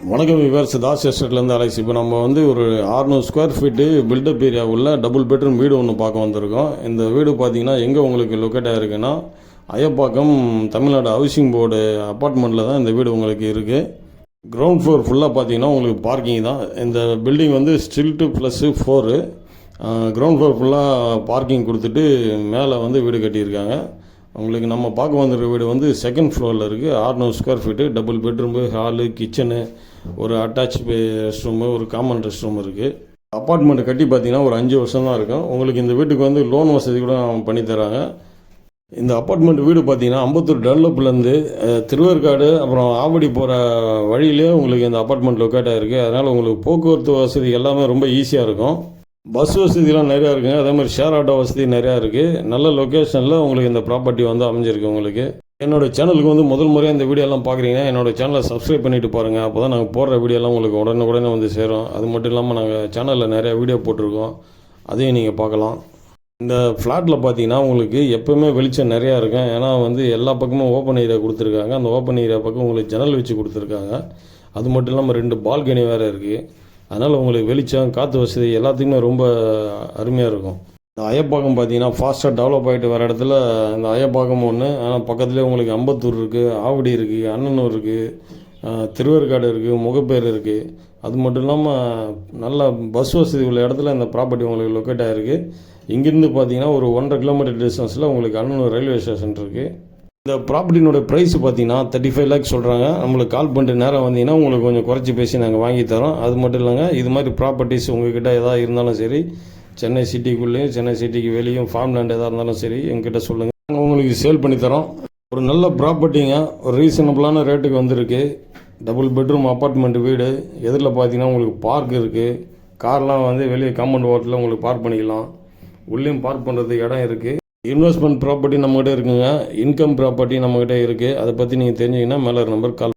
வணக்கம் viewers, Das எஸ்டேட்லேருந்து Alice. இப்போ நம்ம வந்து ஒரு 600 square feet built up area double bedroom வீடு ஒன்று பார்க்க வந்திருக்கோம். இந்த வீடு பார்த்தீங்கன்னா எங்கே உங்களுக்கு லொக்கேட் ஆகிருக்குன்னா அயப்பாக்கம் தமிழ்நாடு ஹவுசிங் போர்டு அப்பார்ட்மெண்ட்டில் தான் இந்த வீடு உங்களுக்கு இருக்குது. கிரவுண்ட் ஃப்ளோர் ஃபுல்லாக பார்த்தீங்கன்னா உங்களுக்கு பார்க்கிங் தான். இந்த பில்டிங் வந்து ஸ்டில்ட்டு +4. கிரவுண்ட் ஃப்ளோர் ஃபுல்லாக பார்க்கிங் கொடுத்துட்டு மேலே வந்து வீடு கட்டியிருக்காங்க. உங்களுக்கு நம்ம பார்க்க வந்துருக்க வீடு வந்து செகண்ட் ஃப்ளோரில் இருக்குது. 600 square feet double bedroom, hall, kitchen, ஒரு அட்டாச் ரெஸ்ட் ரூமு, ஒரு காமன் ரெஸ்ட் ரூம் இருக்குது. அப்பார்ட்மெண்ட் கட்டி பார்த்தீங்கன்னா ஒரு 5 வருஷம் தான் இருக்கும். உங்களுக்கு இந்த வீட்டுக்கு வந்து லோன் வசதி கூட பண்ணித்தராங்க. இந்த அப்பார்ட்மெண்ட் வீடு பார்த்தீங்கன்னா அம்பத்தூர் டெவலப்லேருந்து திருவேற்காடு அப்புறம் ஆவடி போகிற வழியிலே உங்களுக்கு இந்த அப்பார்ட்மெண்ட் லொக்கேட் ஆகிருக்கு. அதனால் உங்களுக்கு போக்குவரத்து வசதி எல்லாமே ரொம்ப ஈஸியாக இருக்கும். பஸ் வசதிலாம் நிறையா இருக்குங்க. அதே மாதிரி ஷேர் ஆட்டோ வசதி நிறையா இருக்குது. நல்ல லொக்கேஷனில் உங்களுக்கு இந்த ப்ராப்பர்ட்டி வந்து அமைஞ்சிருக்கு. உங்களுக்கு என்னோடய சேனலுக்கு வந்து முதல் முறையாக இந்த வீடியோலாம் பார்க்குறீங்கன்னா என்னோடய சேனலை சப்ஸ்கிரைப் பண்ணிவிட்டு பாருங்கள். அப்போ தான் நாங்கள் போடுற வீடியோலாம் உங்களுக்கு உடனே வந்து சேரும். அது மட்டும் இல்லாமல் நாங்கள் சேனலில் நிறையா வீடியோ போட்டிருக்கோம், அதையும் நீங்கள் பார்க்கலாம். இந்த ஃப்ளாட்டில் பார்த்தீங்கன்னா உங்களுக்கு எப்போவுமே வெளிச்சம் நிறையா இருக்கும். ஏன்னா வந்து எல்லா பக்கமும் ஓப்பன் ஏரியா கொடுத்துருக்காங்க. அந்த ஓப்பன் ஏரியா பக்கம் உங்களுக்கு ஜன்னல் வச்சு கொடுத்துருக்காங்க. அது மட்டும் இல்லாமல் 2 பால்கனி வேறு இருக்குது. அதனால் உங்களுக்கு வெளிச்சம், காற்று வசதி எல்லாத்துக்குமே ரொம்ப அருமையாக இருக்கும். இந்த அயப்பாக்கம் பார்த்தீங்கன்னா ஃபாஸ்ட்டாக டெவலப் ஆகிட்டு வர இடத்துல இந்த அயப்பாக்கம் ஒன்று. ஆனால் பக்கத்துலேயே உங்களுக்கு அம்பத்தூர் இருக்குது, ஆவடி இருக்குது, அண்ணனூர் இருக்குது, திருவேற்காடு இருக்குது, முகப்பேர் இருக்குது. அது மட்டும் இல்லாமல் நல்ல பஸ் வசதி உள்ள இடத்துல இந்த ப்ராப்பர்ட்டி உங்களுக்கு லொக்கேட் ஆகிருக்கு. இங்கேருந்து பார்த்தீங்கன்னா ஒரு 1.5 கிலோமீட்டர் டிஸ்டன்ஸில் உங்களுக்கு அண்ணனூர் ரயில்வே ஸ்டேஷன் இருக்குது. இந்த ப்ராப்பர்ட்டினோட ப்ரைஸ் பார்த்தீங்கன்னா 35 lakhs சொல்கிறாங்க. நம்மளுக்கு கால் பண்ணிட்டு நேரம் வந்தீங்கன்னா உங்களுக்கு கொஞ்சம் குறைச்சி பேசி நாங்கள் வாங்கி தரோம். அது மட்டும் இல்லைங்க, இது மாதிரி ப்ராப்பர்ட்டிஸ் உங்கள்கிட்ட எதாவது இருந்தாலும் சரி, சென்னை சிட்டிக்குள்ளேயும் சென்னை சிட்டிக்கு வெளியும் ஃபார்ம் லேண்ட் எதாக இருந்தாலும் சரி எங்ககிட்ட சொல்லுங்கள், நாங்கள் உங்களுக்கு சேல் பண்ணி தரோம். ஒரு நல்ல ப்ராப்பர்ட்டிங்க, ஒரு ரீசனபிளான ரேட்டுக்கு வந்திருக்கு. டபுள் பெட்ரூம் அப்பார்ட்மெண்ட் வீடு. எதிரில் பார்த்தீங்கன்னா உங்களுக்கு பார்க் இருக்குது. கார்லாம் வந்து வெளியே காம்பவுண்ட் ஓரத்தில் உங்களுக்கு பார்க் பண்ணிக்கலாம். உள்ளேயும் பார்க் பண்ணுறதுக்கு இடம் இருக்குது. இன்வெஸ்ட்மெண்ட் ப்ராப்பர்ட்டி நம்மகிட்ட இருக்குங்க. இன்கம் ப்ராப்பர்ட்டி நம்மகிட்ட இருக்குது. அதை பற்றி நீங்கள் தெரிஞ்சிங்கன்னா மேலே நம்பர் கால்